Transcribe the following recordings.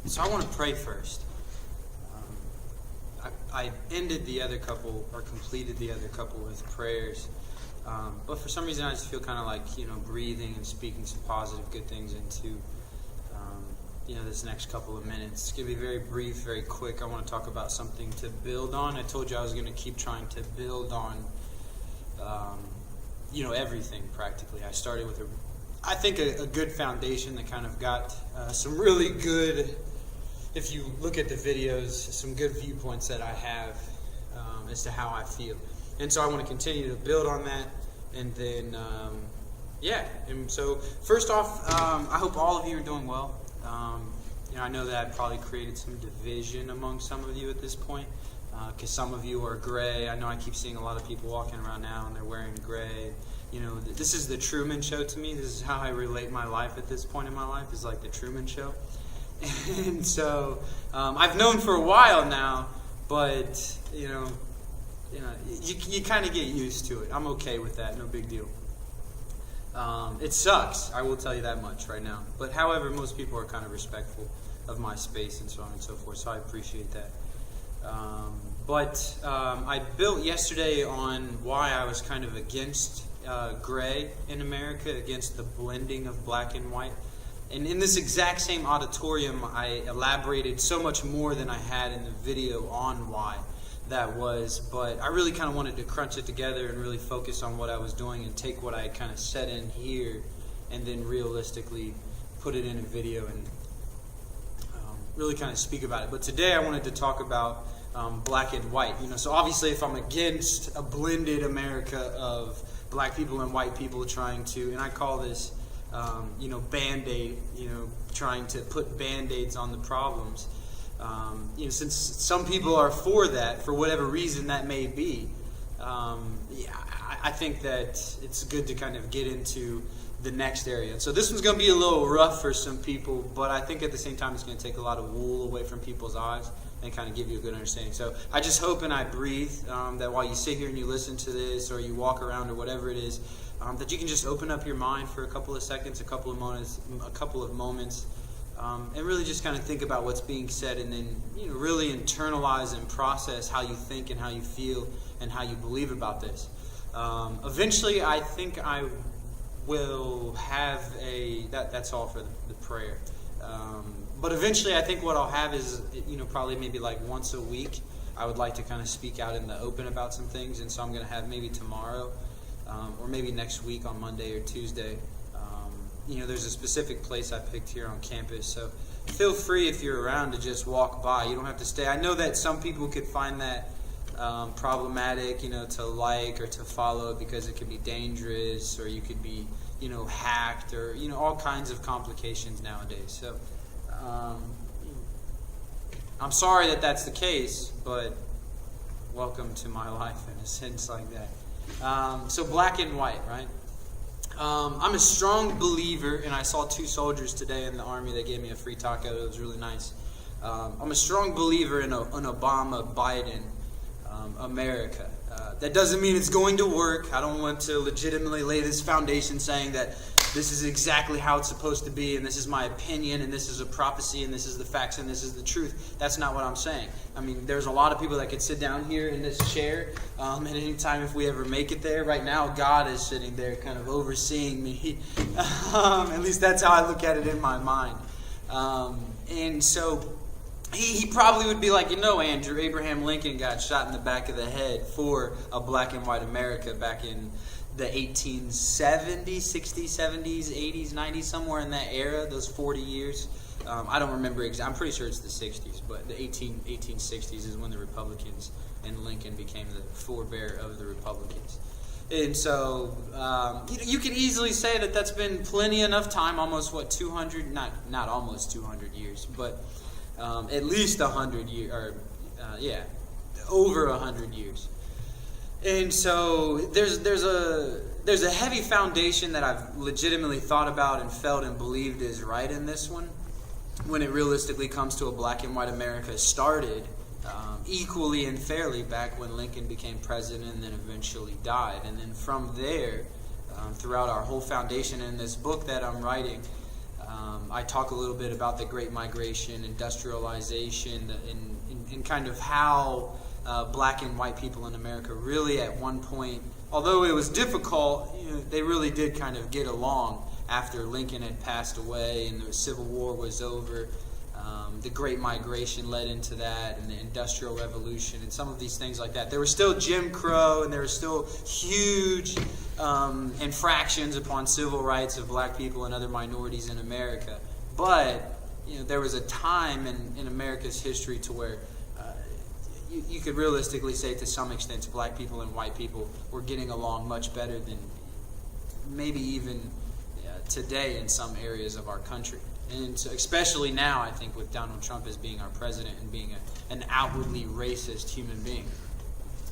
So I want to pray first. I ended the other couple, or completed the other couple with prayers. But for some reason I just feel kind of like, breathing and speaking some positive, good things into, this next couple of minutes. It's going to be very brief, very quick. I want to talk about something to build on. I told you I was going to keep trying to build on, everything practically. I started with a good foundation that kind of got some really good, if you look at the videos, some good viewpoints that I have as to how I feel. And so I want to continue to build on that. And then, And so first off, I hope all of you are doing well. I know that I probably created some division among some of you at this point, because some of you are gray. I know I keep seeing a lot of people walking around now and they're wearing gray. This is the Truman Show to me. This is how I relate my life at this point in my life, is like the Truman Show. And so I've known for a while now, but you kind of get used to it. I'm okay with that. No big deal. It sucks, I will tell you that much right now. But however, most people are kind of respectful of my space and so on and so forth, so I appreciate that. I built yesterday on why I was kind of against gray in America, against the blending of black and white. And in this exact same auditorium, I elaborated so much more than I had in the video on why that was. But I really kind of wanted to crunch it together and really focus on what I was doing and take what I had kind of said in here and then realistically put it in a video and really kind of speak about it. But today I wanted to talk about black and white. So obviously if I'm against a blended America of black people and white people trying to, and I call this Band-Aid, trying to put Band-Aids on the problems. Since some people are for that, for whatever reason that may be, I think that it's good to kind of get into the next area. So this one's going to be a little rough for some people, but I think at the same time it's going to take a lot of wool away from people's eyes and kind of give you a good understanding. So I just hope and I breathe that while you sit here and you listen to this or you walk around or whatever it is, that you can just open up your mind for a couple of seconds, a couple of moments, and really just kind of think about what's being said, and then really internalize and process how you think and how you feel and how you believe about this. Eventually, I think I will have that's all for the prayer. But eventually, I think what I'll have is, probably maybe like once a week, I would like to kind of speak out in the open about some things, and so I'm going to have maybe tomorrow, or maybe next week on Monday or Tuesday. There's a specific place I picked here on campus, so feel free if you're around to just walk by. You don't have to stay. I know that some people could find that problematic, to like or to follow because it could be dangerous, or you could be, hacked, or, all kinds of complications nowadays. So I'm sorry that that's the case, but welcome to my life in a sense like that. So black and white, right? I'm a strong believer, and I saw 2 soldiers today in the Army that gave me a free taco. It was really nice. I'm a strong believer in an Obama-Biden America. That doesn't mean it's going to work. I don't want to legitimately lay this foundation saying that this is exactly how it's supposed to be, and this is my opinion, and this is a prophecy, and this is the facts, and this is the truth. That's not what I'm saying. I mean, there's a lot of people that could sit down here in this chair at any time if we ever make it there. Right now, God is sitting there kind of overseeing me. At least that's how I look at it in my mind. And so he probably would be like, Andrew, Abraham Lincoln got shot in the back of the head for a black and white America back in the 1870s, 60s, 70s, 80s, 90s, somewhere in that era, those 40 years. I don't remember exactly. I'm pretty sure it's the 60s, but the 1860s is when the Republicans and Lincoln became the forebear of the Republicans. And so you can easily say that that's been plenty enough time, almost 200, not almost 200 years, but at least 100 years, or over 100 years. And so there's a heavy foundation that I've legitimately thought about and felt and believed is right in this one, when it realistically comes to a black and white America started equally and fairly back when Lincoln became president and then eventually died. And then from there, throughout our whole foundation in this book that I'm writing, I talk a little bit about the Great Migration, industrialization, and kind of how black and white people in America really at one point, although it was difficult, they really did kind of get along after Lincoln had passed away and the Civil War was over. The Great Migration led into that, and the Industrial Revolution, and some of these things like that. There was still Jim Crow, and there was still huge infractions upon civil rights of black people and other minorities in America. But there was a time in America's history to where you could realistically say, to some extent, black people and white people were getting along much better than maybe even today in some areas of our country. And so especially now, I think, with Donald Trump as being our president and being an outwardly racist human being.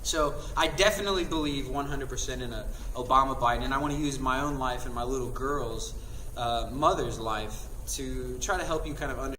So I definitely believe 100% in Obama Biden, and I want to use my own life and my little girl's mother's life to try to help you kind of understand